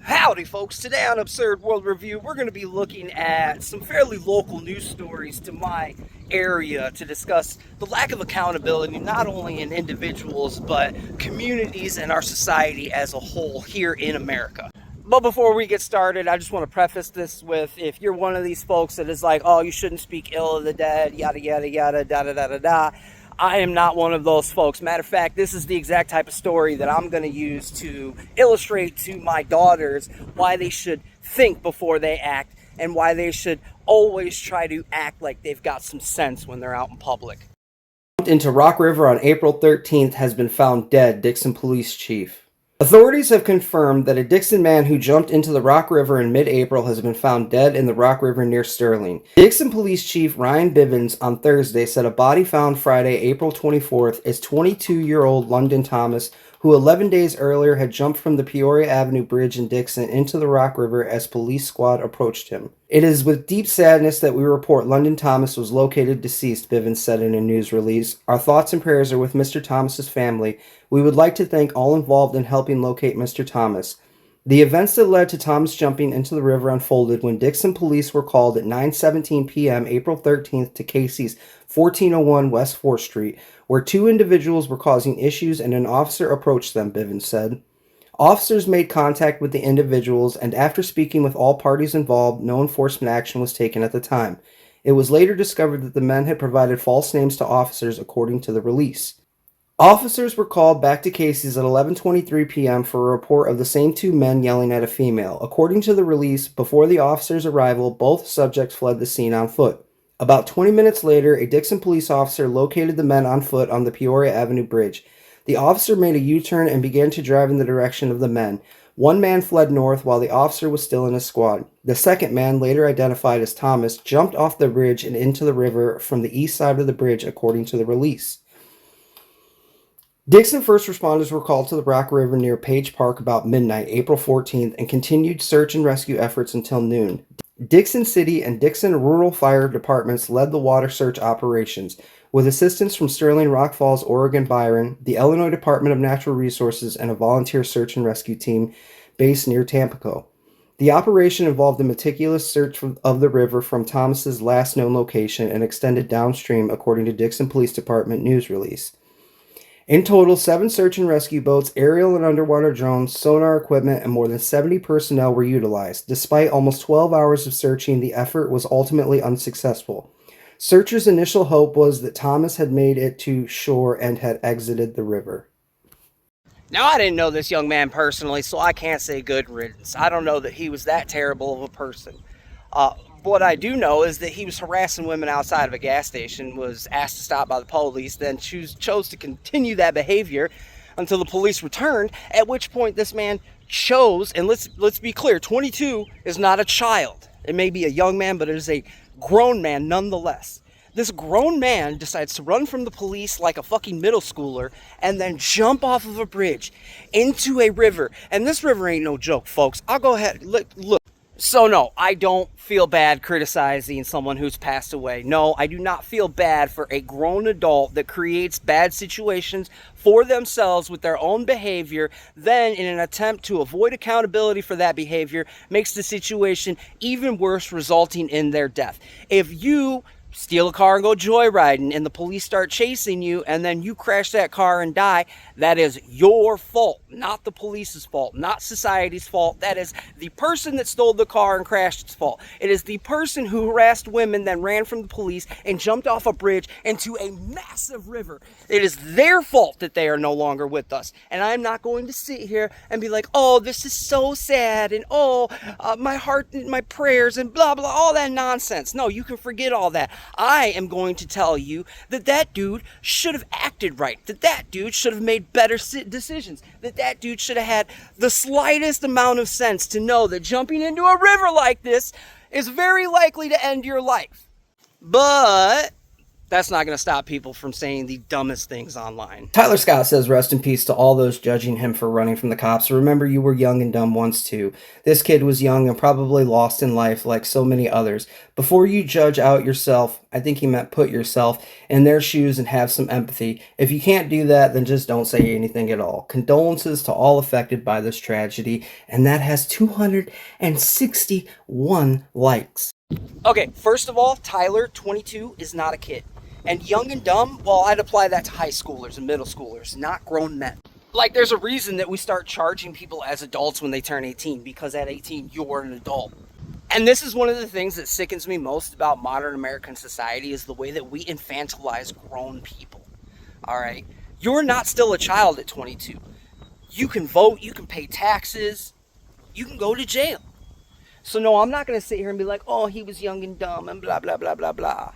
Howdy folks, today on Absurd World Review we're going to be looking at some fairly local news stories to my area to discuss the lack of accountability not only in individuals but communities and our society as a whole here in America. But before we get started, I just want to preface this with, if you're one of these folks that is like, oh, you shouldn't speak ill of the dead, yada yada yada, da da da da da, I am not one of those folks. Matter of fact, this is the exact type of story that I'm going to use to illustrate to my daughters why they should think before they act and why they should always try to act like they've got some sense when they're out in public. Into Rock River on April 13th has been found dead, Dixon Police Chief. Authorities have confirmed that a Dixon man who jumped into the Rock River in mid-April has been found dead in the Rock River near Sterling. Dixon Police Chief Ryan Bivens on Thursday said a body found Friday, April 24th is 22-year-old London Thomas, who 11 days earlier had jumped from the Peoria Avenue Bridge in Dixon into the Rock River as police squad approached him. It is with deep sadness that we report London Thomas was located deceased, Bivens said in a news release. Our thoughts and prayers are with Mr. Thomas's family. We would like to thank all involved in helping locate Mr. Thomas. The events that led to Thomas jumping into the river unfolded when Dixon police were called at 9:17 p.m. April 13th to Casey's 1401 West 4th Street, where two individuals were causing issues and an officer approached them, Bivens said. Officers made contact with the individuals, and after speaking with all parties involved, no enforcement action was taken at the time. It was later discovered that the men had provided false names to officers, according to the release. Officers were called back to Casey's at 11:23 p.m. for a report of the same two men yelling at a female. According to the release, before the officers' arrival, both subjects fled the scene on foot. About 20 minutes later, a Dixon police officer located the men on foot on the Peoria Avenue Bridge. The officer made a U-turn and began to drive in the direction of the men. One man fled north while the officer was still in his squad. The second man, later identified as Thomas, jumped off the bridge and into the river from the east side of the bridge, according to the release. Dixon first responders were called to the Rock River near Page Park about midnight, April 14th, and continued search and rescue efforts until noon. Dixon City and Dixon Rural Fire Departments led the water search operations, with assistance from Sterling, Rock Falls, Oregon, Byron, the Illinois Department of Natural Resources, and a volunteer search and rescue team based near Tampico. The operation involved a meticulous search of the river from Thomas's last known location and extended downstream, according to Dixon Police Department news release. In total, 7 search and rescue boats, aerial and underwater drones, sonar equipment, and more than 70 personnel were utilized. Despite almost 12 hours of searching, the effort was ultimately unsuccessful. Searchers' initial hope was that Thomas had made it to shore and had exited the river. Now, I didn't know this young man personally, so I can't say good riddance. I don't know that he was that terrible of a person. What I do know is that he was harassing women outside of a gas station, was asked to stop by the police, then chose to continue that behavior until the police returned, at which point this man chose, and let's be clear, 22 is not a child. It may be a young man, but it is a grown man nonetheless. This grown man decides to run from the police like a fucking middle schooler and then jump off of a bridge into a river. And this river ain't no joke, folks. I'll go ahead, look. So no, I don't feel bad criticizing someone who's passed away. No, I do not feel bad for a grown adult that creates bad situations for themselves with their own behavior, then in an attempt to avoid accountability for that behavior, makes the situation even worse, resulting in their death. If you steal a car and go joyriding and the police start chasing you and then you crash that car and die, that is your fault, not the police's fault, not society's fault. That is the person that stole the car and crashed its fault. It is the person who harassed women, then ran from the police and jumped off a bridge into a massive river. It is their fault that they are no longer with us. And I'm not going to sit here and be like, oh, this is so sad, and my heart and my prayers and blah, blah, all that nonsense. No, you can forget all that. I am going to tell you that that dude should have acted right, that dude should have made better decisions, that dude should have had the slightest amount of sense to know that jumping into a river like this is very likely to end your life. But That's not going to stop people from saying the dumbest things online. Tyler Scott says, rest in peace to all those judging him for running from the cops. Remember, you were young and dumb once too. This kid was young and probably lost in life like so many others. Before you judge out yourself, I think he meant put yourself in their shoes and have some empathy. If you can't do that, then just don't say anything at all. Condolences to all affected by this tragedy. And that has 261 likes. Okay, first of all, Tyler, 22, is not a kid. And young and dumb, well, I'd apply that to high schoolers and middle schoolers, not grown men. Like, there's a reason that we start charging people as adults when they turn 18, because at 18, you're an adult. And this is one of the things that sickens me most about modern American society, is the way that we infantilize grown people. All right? You're not still a child at 22. You can vote, you can pay taxes, you can go to jail. So no, I'm not going to sit here and be like, oh, he was young and dumb and blah, blah, blah, blah, blah.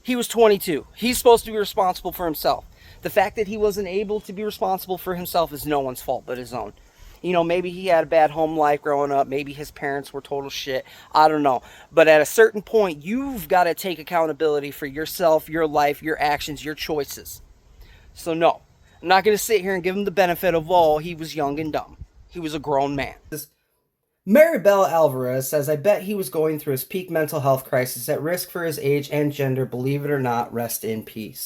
He was 22. He's supposed to be responsible for himself. The fact that he wasn't able to be responsible for himself is no one's fault but his own. You know, maybe he had a bad home life growing up. Maybe his parents were total shit. I don't know. But at a certain point, you've got to take accountability for yourself, your life, your actions, your choices. So no, I'm not going to sit here and give him the benefit of, oh, he was young and dumb. He was a grown man. Maribel Alvarez says, I bet he was going through his peak mental health crisis, at risk for his age and gender. Believe it or not, rest in peace.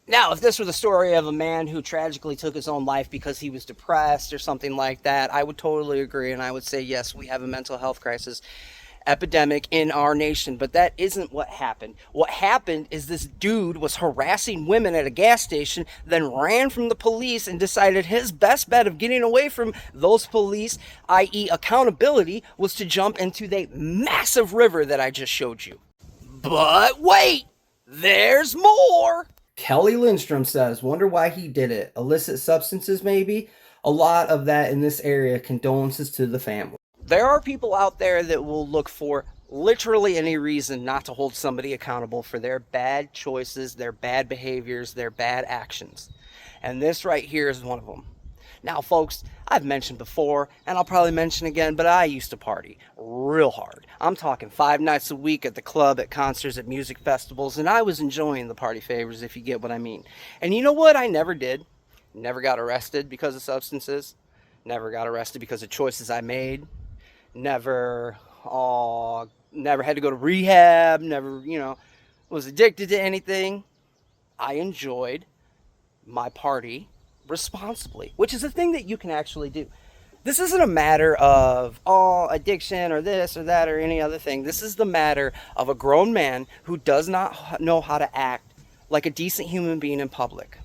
Now, if this were the story of a man who tragically took his own life because he was depressed or something like that, I would totally agree, and I would say, yes, we have a mental health crisis epidemic in our nation, but that isn't what happened. What happened is this dude was harassing women at a gas station, then ran from the police and decided his best bet of getting away from those police, i.e. accountability, was to jump into the massive river that I just showed you. But wait, there's more. Kelly Lindstrom says, wonder why he did it. Illicit substances, maybe? A lot of that in this area. Condolences to the family. There are people out there that will look for literally any reason not to hold somebody accountable for their bad choices, their bad behaviors, their bad actions. And this right here is one of them. Now, folks, I've mentioned before, and I'll probably mention again, but I used to party real hard. I'm talking 5 nights a week at the club, at concerts, at music festivals, and I was enjoying the party favors, if you get what I mean. And you know what I never did? Never got arrested because of substances. Never got arrested because of choices I made. Never had to go to rehab, never, was addicted to anything. I enjoyed my party responsibly, which is a thing that you can actually do. This isn't a matter of, addiction or this or that or any other thing. This is the matter of a grown man who does not know how to act like a decent human being in public.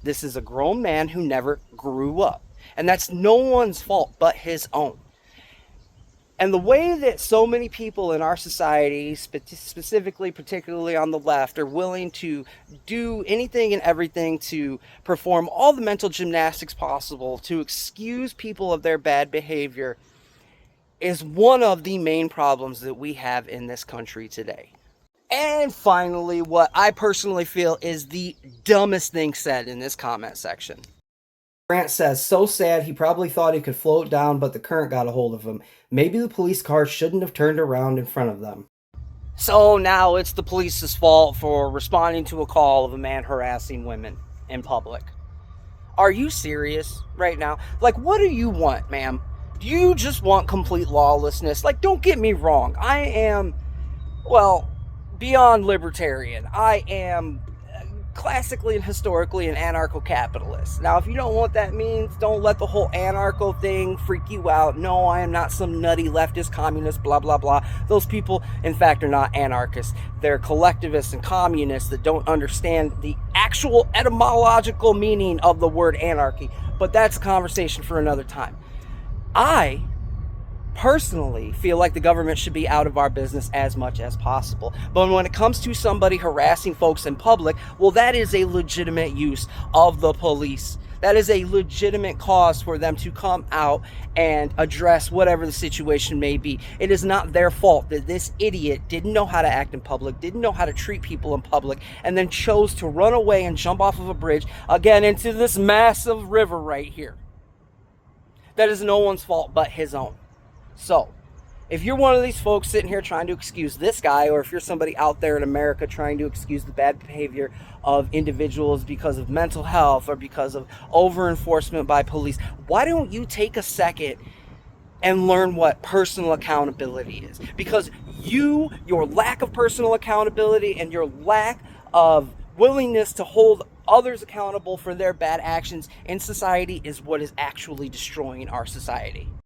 This is a grown man who never grew up. And that's no one's fault but his own. And the way that so many people in our society, specifically, particularly on the left, are willing to do anything and everything to perform all the mental gymnastics possible to excuse people of their bad behavior is one of the main problems that we have in this country today. And finally, what I personally feel is the dumbest thing said in this comment section. Grant says, so sad, he probably thought he could float down, but the current got a hold of him. Maybe the police car shouldn't have turned around in front of them. So now it's the police's fault for responding to a call of a man harassing women in public. Are you serious right now? Like, what do you want, ma'am? Do you just want complete lawlessness? Like, don't get me wrong. I am, beyond libertarian. I am classically and historically an anarcho-capitalist. Now, if you don't know what that means, don't let the whole anarcho thing freak you out. No, I am not some nutty leftist communist, blah, blah, blah. Those people, in fact, are not anarchists. They're collectivists and communists that don't understand the actual etymological meaning of the word anarchy. But that's a conversation for another time. I personally feel like the government should be out of our business as much as possible. But when it comes to somebody harassing folks in public, well, that is a legitimate use of the police. That is a legitimate cause for them to come out and address whatever the situation may be. It is not their fault that this idiot didn't know how to act in public, didn't know how to treat people in public, and then chose to run away and jump off of a bridge, again, into this massive river right here. That is no one's fault but his own. So, If you're one of these folks sitting here trying to excuse this guy, or if you're somebody out there in America trying to excuse the bad behavior of individuals because of mental health or because of over enforcement by police, why don't you take a second and learn what personal accountability is? Because your lack of personal accountability and your lack of willingness to hold others accountable for their bad actions in society is what is actually destroying our society.